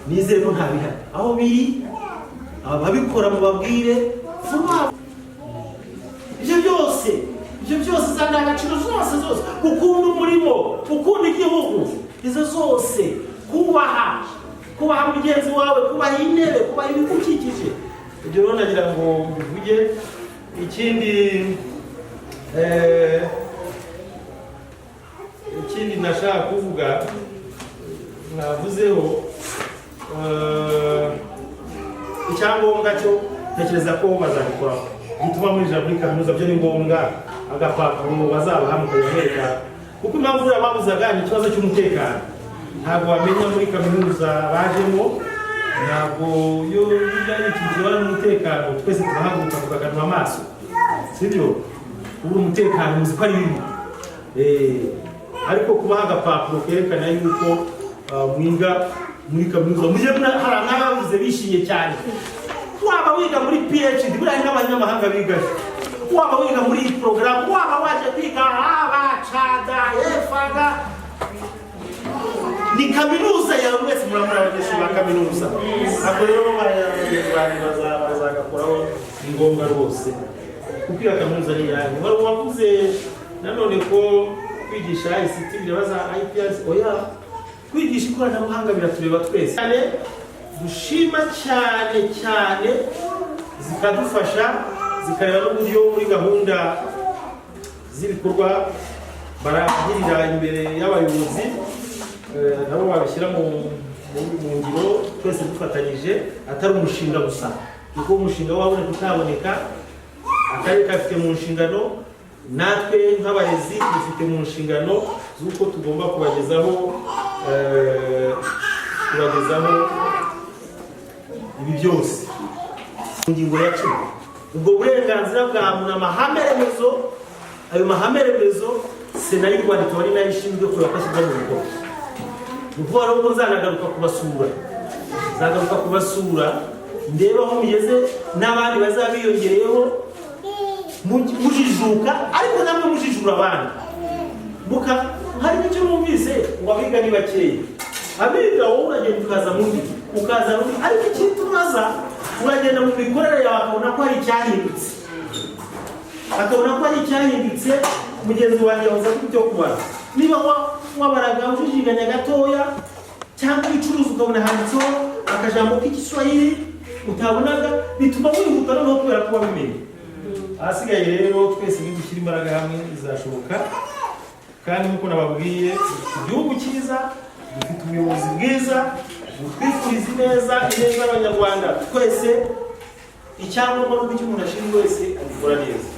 nizere ko ntabihari aho biri, ababikora mubabwire vuba. Ibyo byose za ndangagaciro zose gukunda umurimo, gukunda igihugu, izo zose kubaha mugenzi wawe, kubaha intebe, kubaha ibikukikije. Ibyo rero nagira ngo mbivuge. Ikindi nashaka kuvuga navuzeho icyangombwa cyo ntekereza ko bazabikoraho gituma muri kaminuza byo ni ngombwa agapapuro bazabaha mukanyereka kuko impamvu babuzaga ni ikibazo cy'umutekano. Ntabwo bamenya muri kaminuza bajemo, ntabwo iyo bijyanye ikibazo n'umutekano twese turahaguruka tukaganura amaso, sibyo? Ubu umutekano muzi ko ari bibi, ariko kubaha agapapuro kerekana yuko mwiga muri kaminuza mujye hari n'abavuze bishimye cyane. Waba wiga muri PhD buriya n'abanyamahanga biga, waba wiga muri iyi porogaramu, waba waje kwiga abacada efaga, ni kaminuza yawe mwese muramura abanyeshuri ba kaminuza. Ako rero bazagakoraho ni ngombwa rwose kuko iyo kaminuza ni yanyu. Wari wavuze nanone ko kwigisha ICT birabaza IPS, oya kwigisha ikoranabuhanga biratureba twese. Dushima cyane zikadufasha zikareba n'uburyo muri gahunda z'ibikorwa baragirira imbere y'abayobozi nabo babishyira mu ngiro twese dufatanyije, atari umushinga gusa kuko umushinga waboneka utaboneka akarere kafite mu nshingano, natwe nk'abarezi dufite mu nshingano z'uko tugomba kubagezaho ibi byose. Ingingo ya 10 ubwo burenganzira bwa muntu, amahame remezo, ayo mahame remezo Sena y'u Rwanda ikaba ari nayo ishinzwe kureba ko ashyirwa mu bikorwa. Nuko rero nzanagaruka kubasura ndeba aho mugeze n'abandi bazabiyongereyeho mujijuka, ariko namwe mujijura abandi. Hari icyo numvise ngo abiga ni bakeya, abiga wowe uragenda ukaza mubi ukaza mubi, ariko ikintu tumaza uragenda mu mikorere yawe akabona ko hari icyahindutse, mugenzi wanjye yahoza ku byo kubara. Niba wabaraga ujijiganya gatoya cyangwa ibicuruza ukabona handitseho akajambo k'igiswahili utabonaga, bituma wihuta noneho kubera ko wabimenye. Ahasigaye rero twese nidushyira imbaraga hamwe bizashoboka, kandi nk'uko nababwiye igihugu cyiza, dufite ubuyobozi bwiza butwifuriza ineza y'Abanyarwanda twese. Icyangombwa n'uko icyo umuntu ashinzwe wese abikora neza.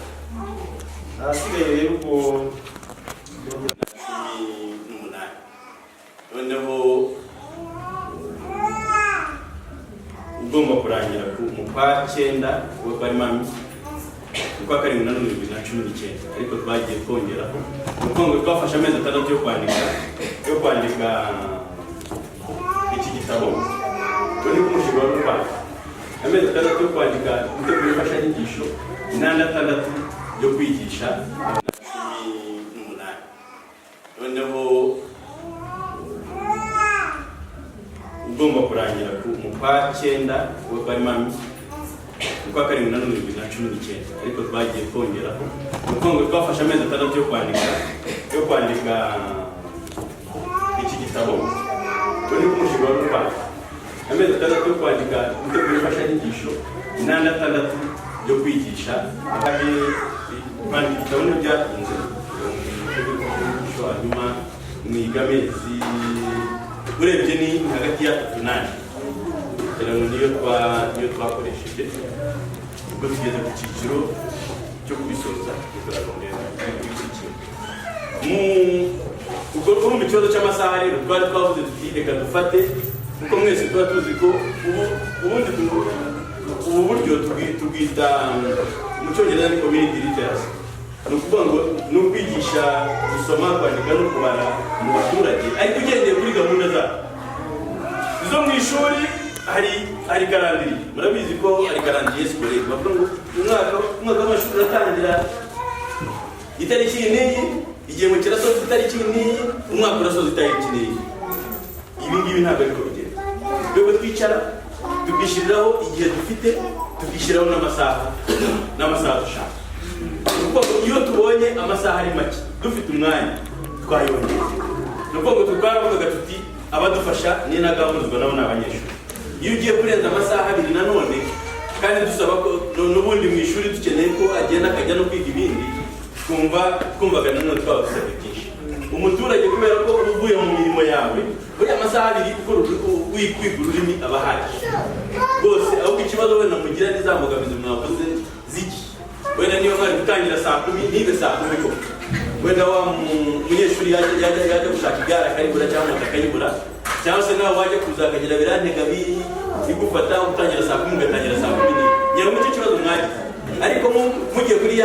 ahasigaye rero ubwo 18 noneho ugomba kurangira mu kwa 9 kuko bari mami kwa 7 na 2019 ariko twagiye kongeraho kuko ngo twafashe amezi 6 yo kwandika iki gitabo turi kumushyira mu Rwanda amezi 6 yo kwandika gutegura imfashanyigisho 6 yo kwigisha 18 noneho ugomba kurangira mu kwa 9 kuko bari mami kwa 7 na 2019 ariko twagiye kongeraho kuko ngo twafashe amezi 6 yo kwandika iki gitabo turi kumushyira mu Rwanda amezi 6 yo kwandika gutegura imfashanyigisho 6 yo kwigisha kandi kwandika igitabo n'ibyakunze hanyuma mwiga amezi urebye ni hagati ya 8 kugira ngo niyo twakoresheje ubwo tugeze ku cyiciro cyo kubisoza tukarondera ubwo mu kibazo cy'amasaha rero twari twavuze tuti reka dufate kuko mwese tuba tuzi ko ubundi ubu buryo tubwita mu cyongereza ni community literacy ni ukuvuga ngo ni ukwigisha gusoma kwandika no kubara mu baturage ariko ugendeye kuri gahunda zabo izo mu ishuri hari karandiri murabizi ko hari karandiri scolaire bavuga ngo umwaka w'amashuri uratangira itariki n'iyi igihe mu kirasoza itariki n'iyi umwaka urasoza itariki n'iyi ibi ngibi ntabwo ariko bigenda twebwe twicara tukishyiriraho igihe dufite tukishyiraho n'amasaha dushaka kuko iyo tubonye amasaha ari make dufite umwanya twayongera ni ukuvuga ngo twaravugaga tuti abadufasha ni n'agahurizwa nabo ni abanyeshuri iyo ugiye kurenza amasaha 2 nanone kandi dusaba ko n'ubundi mu ishuri dukeneye ko agenda akajya no kwiga ibindi twumvaga nanone twabasabye byinshi umuturage kubera ko uvuye mu mirimo yawe buri amasaha 2 ukora kwiga ururimi aba ahagije rwose ahubwo ikibazo wenda mugira n'izambogamizi mwavuze ziki wenda niyo mwari gutangira saa 10 ntibe saa 10 ko wenda wa munyeshuri yajya gushaka igare akaribura cyangwa akayibura cyangwa se nawe wajya kuzakagira birantega bigufata utangira saa 10 ugatangira saa 10 nyara mu kibazo mwagize ariko mugiye kuri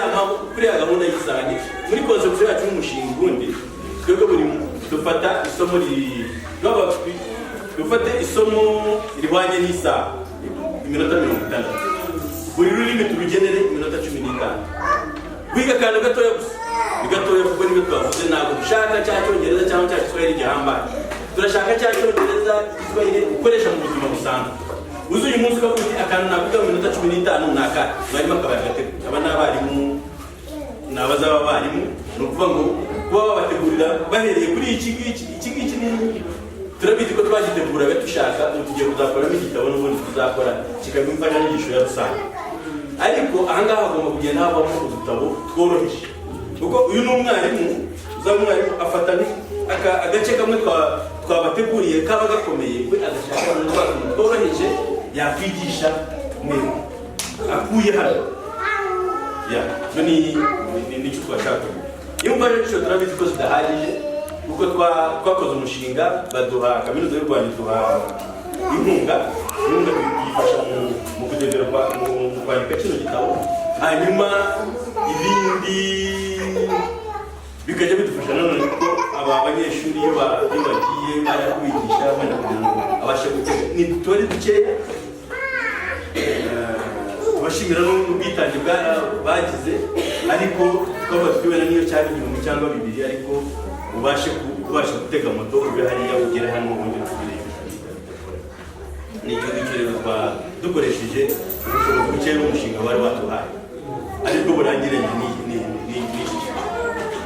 ya gahunda y'isanga muri concept yacu y'umushinga ubundi twebwe buri dufata isomo dufate isomo rihwanye n'isaha iminota 60 buri rurimi turugenere iminota 15 kwiga akantu gatoya gusa bigatoya kuko nibyo twavuze ntabwo dushaka cya cyongereza cyangwa cya Kiswahili gihambaye turashaka cya cyongereza Kiswahili ukoresha mu buzima busanzwe uzi uyu munsi ukavuga uti akantu nakwiga mu minota 15 naka mwarimu akabari gategura aba n'abarimu n'abazaba abarimu ni ukuvuga ngo kuba babategurira bahereye kuri iki ngiki turabizi ko twagiteguraga dushaka tugiye kuzakoramo igitabo n'ubundi tuzakora kikaba imfashanyigisho ya rusange ariko ahangaha hagomba kugenda havamo udutabo tworoheje kuko uyu ni umwarimu afata agace kamwe twabateguriye kaba gakomeye we agashaka abantu tworoheje yakwigisha neza akuye hano nicyo twashaka iyo mfashanyigisho turabizi ko zidahagije kuko twakoze umushinga baduha kaminuza y'u Rwanda duha inkunga tuyifasha mu kudevelopa mu kwandika kino gitabo hanyuma ibindi bikajya bidufasha nanone kuko aba banyeshuri iyo bagiye bajya kubigisha kugira ngo abashe gutega ni tutori dukeya bashimira n'ubwitange bagize ariko twabafitiwe niyo cyari 1 cyangwa 2 ariko ubashe gutega moto ube hariya ugere hano ubundi tugire n'icyo rero dukoresheje ubushobozi buke n'umushinga wari watuhaye ariko burangiranye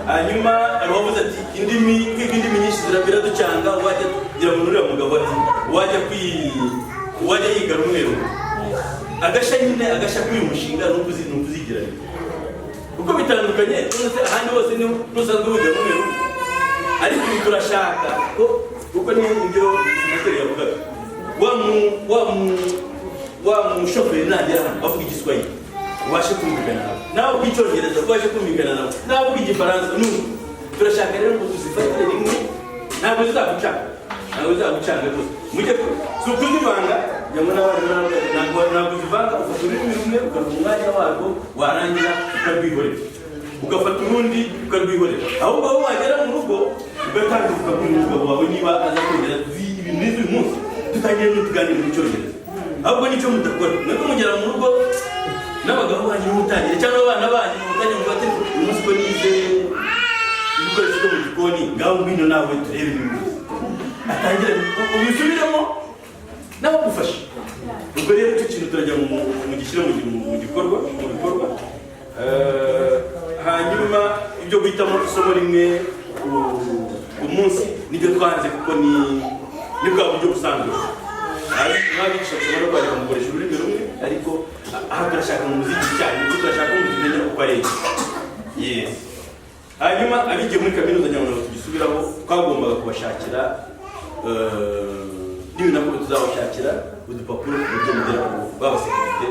hanyuma aravuze ati kwiga indimi nyinshi ziraducanga wajya kugira ngo nuriya mugabo ati wajya yiga rumwe agashya k'uyu mushinga n'ukuzigiranye kuko bitandukanye ahandi hose n'usanzwe wiga rumwe ariko turashaka kuko ni ibyo senateri yavugaga wa mushoferi nagera hano avuga igiswahili ubashe kumvikana nabo, nawe uvuga icyongereza ubashe kumvikana nabo, nawe uvuga igifaransa n'ubu. Turashaka rero ngo tuzifatire rimwe, ntabwo zizagucanga rwose. Mujye si ukuzivanga, ntabwo uzivanga, ufata ururimi rumwe ukaruha umwanya warwo, warangira ukarwihorera, ugafata urundi ukarwihorera. Ahubwo aho wagera mu rugo ugatangira ukabwira umugabo wawe niba aza kongera ibintu n'izi uyu munsi tutangiye n'utuganira mu cyongereza. Ahubwo nicyo mudakora, mwebwe mugera mu rugo n'abagabo banyu mutangira cyangwa abana banyu mutangira ngo bate uyu munsi ko nize ibikoresho byo mu gikoni, ngaho ngwino nawe turebe ibintu atangira ubisubiremo nawe agufasha. Ubwo rero icyo kintu turajya mu gishyira mu bikorwa. Hanyuma ibyo guhitamo isomo rimwe umunsi nibyo twanze, kuko ni bwa buryo busanzwe n'abigisha tubona kwandika mukoresha ururimi rumwe, ariko aha turashaka mu muziki cyane, kuko turashaka ngo tumenye uko ari. Yes. Hanyuma abigiye muri kaminuza nyamara tugisubiraho, twagombaga kubashakira n'ibintu nabwo tuzabashakira udupapuro buryo mugera babasekirite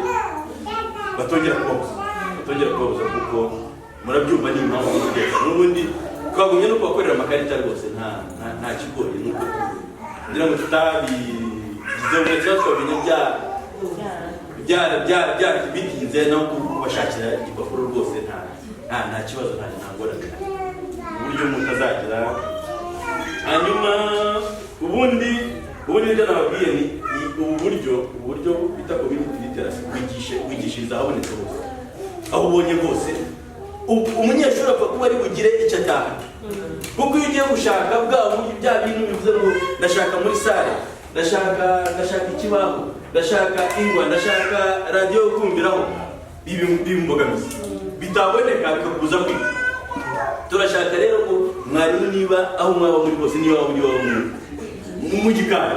batongera kubabuza, kuko murabyumva ni impamvu y'umutekano. N'ubundi twagumye no kubakorera amakarita rwose, nta kigoye, nuko kugira ngo tutabigizeho neza twamenya bitinze no kubashakira igipapuro rwose nta kibazo, nta ngorane, uburyo mutazagira. Hanyuma ubundi ibyo nababwiye ni uburyo bita community literacy, wigishiriza ahabonetse hose, aho ubonye hose. Umunyeshuri apfa kuba ari bugire icyo ataha, kuko iyo ugiye gushaka bya bintu bivuze ngo ndashaka muri sale, ndashaka ikibaho, ndashaka ingwa, ndashaka radiyo yo kumviraho, imbogamizi bitaboneka bikakubuza kwiga. Turashaka rero ko mwarimu niba aho mwaba muri bose, niba waba mu gikari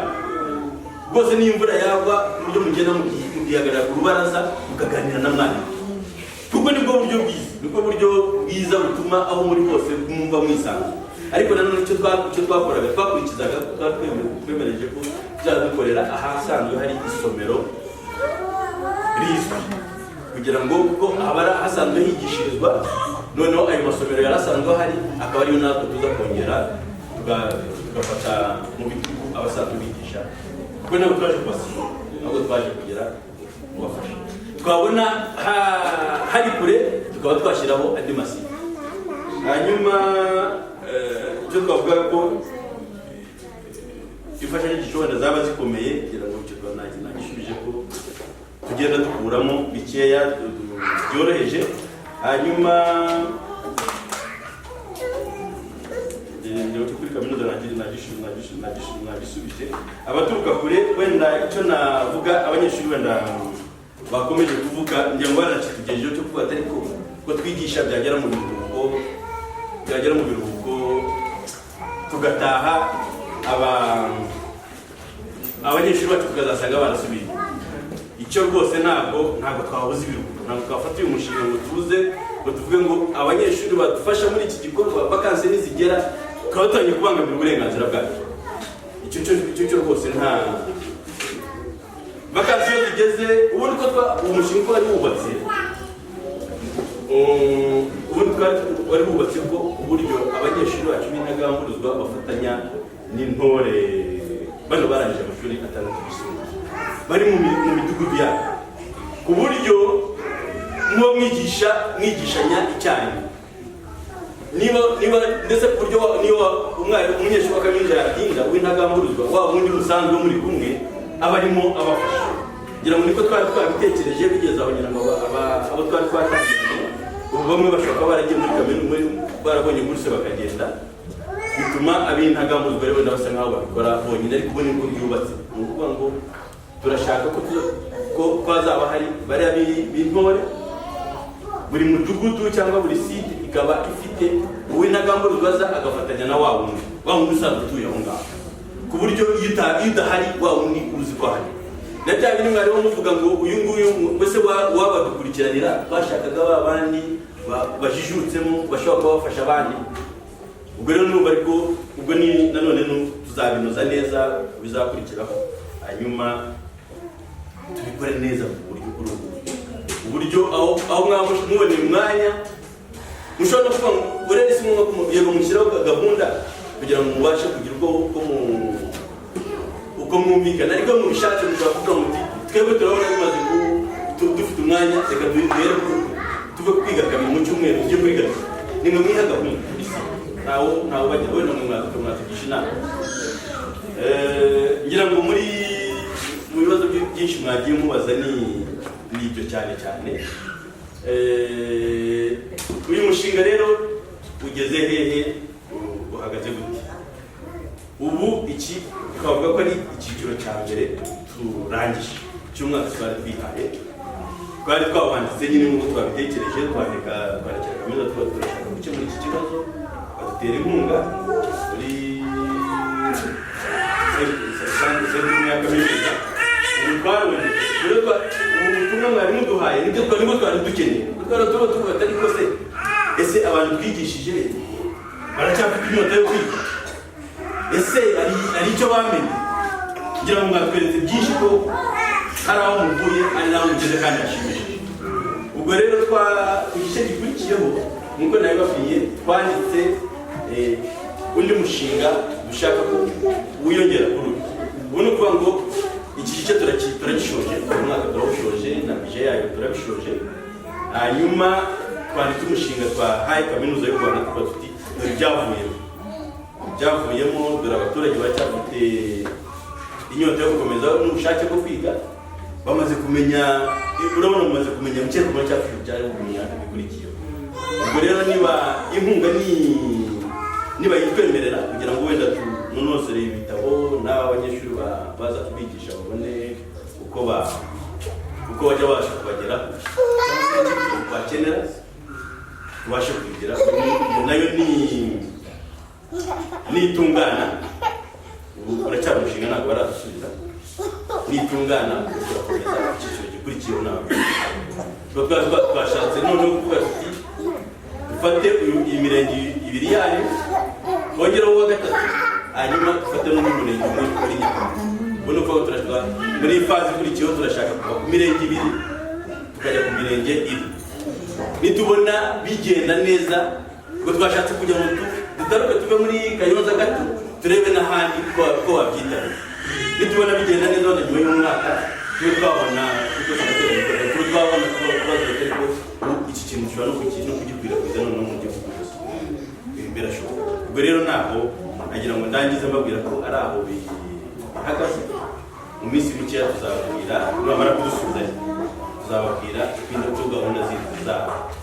rwose, niyo imvura yagwa uburyo mugenda mugihagarara ku rubaraza mukaganira na mwarimu, kuko nibwo buryo bwiza butuma aho muri hose mwumva mwisanga. Ariko nanone icyo twakoraga twakurikizaga, twemereje ko tuzadukorera ahasanzwe hari isomero rizwi, kugira ngo kuko abara hasanzwe higishirizwa, noneho ayo masomero yarasanzwe hari, akaba ariyo natwe tuza kongera tugafata mu bitugu abasanzwe bigisha, kuko nabo twaje kubasura, ntabwo twaje kugira kubafasha. Twabona hari kure tukaba twashyiraho andi masibo. Hanyuma icyo twavuga ko imfashanyigisho wenda zaba zikomeye, kugira ngo icyo nagishubije ko tugenda dukuramo bikeya byoroheje. Hanyuma kuri kaminuza nagisubije abaturuka kure, wenda icyo navuga abanyeshuri wenda bakomeje kuvuga, ngira ngo baranakitugejejeho cyo kuvuga atari ko twigisha byagera mu biruhuko tugataha, abanyeshuri bacu tukazasanga barasubiye. Icyo rwose ntabwo twabuze ibiruhuko, ntabwo twafata uyu mushinga ngo tuze ngo tuvuge ngo abanyeshuri badufasha muri iki gikorwa vakansi nizigera tukaba tutangiye kubangamira uburenganzira bwacu. Icyo rwose nta vakansi iyo zigeze, ubundi ko uwo mushinga uko wari wubatse, wari wubatse ko uburyo abanyeshuri bacu b'intagamburuzwa bafatanya n'intore bano barangije amashuri atandatu yisumbuye, bari mu midugudu yabo, ku buryo muba mwigishanya icyarimwe. Niba ndetse ku buryo niba umunyeshuri wa kaminuza yatinda w'intagamburuzwa, waba undi musanzwe muri kumwe aba arimo abafasha. Ngira ngo niko twari twabitekereje bigeze aho, ngira ngo abo twari twatangiranye ubu bamwe bashobora kuba baragiye muri kaminuza, barabonye buruse bakagenda, bituma ab'intagamburuzwa rero basa nk'aho babikora bonyine, ariko ubu nibwo byubatse. Ni ukuvuga ngo turashaka ko hazaba hari bariya b'intore, buri mudugudu cyangwa buri site ikaba ifite uw'intagamburuzwa aza agafatanya na wa wundi usanzwe utuye aho ngaho, ku buryo iyo udahari wa wundi uzi ko ahari. Na bya bintu mwarimu muvuga ngo uyu nguyu mbese wabadukurikiranira, bashakaga ba bandi bajijutsemo bashobora kuba bafasha abandi. Ubwo rero n'ubu ariko ubwo ni nanone tuzabinoza neza bizakurikiraho, hanyuma tubikore neza ku buryo uburyo aho mwaba muboneye umwanya mushobora no kuvuga ngo urebe isi yego mushyiraho gahunda kugira ngo mubashe kugira uko mwumvikana, ariko mubishatse mushobora kuvuga muti twebwe turabona bimaze dufite umwanya, reka duhere tuve kwiga kabiri mu cyumweru tujye kuri gatatu. Nimwe mwiha gahunda ntawe bajya wenda mwatugisha inama. Ngira ngo mu bibazo byinshi mwagiye mubaza ni ibyo cyane cyane. Uyu mushinga rero ugeze hehe, uhagaze gute? Ubu iki twavuga ko ari icyiciro cya mbere turangije cy'umwaka twari twihaye. Twari twawanditse nyine nk'uko twabitekereje, twandikira kaminuza turashaka gukemura iki kibazo, badutera inkunga muri sentire ya kaminuza. Ubu twarabonye rero ubu butumwa mwari muduhaye nibwo twari dukeneye. Tuba tuvuga atari ko se ese abantu twigishije baracyafite inyota yo kwiga, ese ari icyo bamenye, kugira ngo mwatweretse byinshi ko hari aho muvuye ari naho mugeze kandi hashimishije. Ubwo rero ku gice gikurikiyeho nk'uko nabibabwiye twanditse undi mushinga dushaka ko wiyongera kuri uyu. Ubu ni ukuvuga ngo iki gice turagishoje, umwaka turawushoje na bije yayo turabishoje. Hanyuma twanditse umushinga twahaye kaminuza y'u Rwanda tuba tuti dore byavuyemo, dore abaturage baracyafite inyota yo gukomeza n'ubushake bwo kwiga, bamaze kumenya, urabona mumaze kumenya mu cyerekezo cyacu byari kumenya bikurikiyeho. Ubwo rero niba inkunga niba yitwemerera kugira ngo wenda tunonosere ibitabo n'aba abanyeshuri baza kubigisha babone uko bajya babasha kubageraho, bakenera tubashe kubigira. Nayo nitungana, uracyari umushinga ntabwo baradusubiza, nitungana turakomeza icyiciro gikurikiyeho nawe. Twashatse noneho kuvuga tuti dufate iyi mirenge ibiri yayo twongeraho uwa gatatu, hanyuma dufate n'undi murenge umwe muri Nyakanga. Ubona uko turashaka muri fazi ikurikiyeho turashaka kuva ku mirenge ibiri tukajya ku mirenge ine. Nitubona bigenda neza, ubwo twashatse kugira ngo dutaruke tuve muri Kayonza gato turebe n'ahandi ko wabyitaho. Nitubona bigenda neza wenda nyuma y'umwaka tube twabona iki kintu gishobora no kugikwirakwiza noneho mu gihugu cyose birashoboka. Ubwo rero naho nagira ngo ndangize mbabwira ko ari aho bihagaze. Mu minsi mikeya tuzababwira, nibamara kudusuzanya tuzababwira ibindi uko gahunda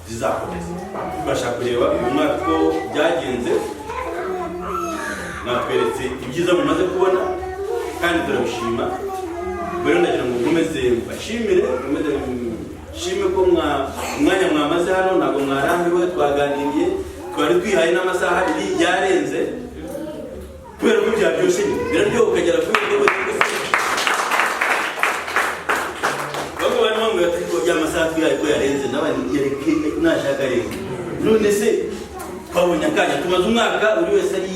zizakomeza. Tubasha kureba uyu mwaka ko byagenze, natweretse ibyiza mumaze kubona kandi turabishima. Rero ndagira ngo nkomeze mbashimire, shime ko umwanya mwamaze hano ntabwo mwarambiwe, twaganiriye, twari twihaye n'amasaha abiri yarenze kubera ko byaryoshye biraryoha ukagera kuri urwo bamwe bari bamwe batari ko amasaha twihaye ko yarenze n'abandi yereke nashaka rero. None se twabonye akanya tumaze umwaka buri wese ari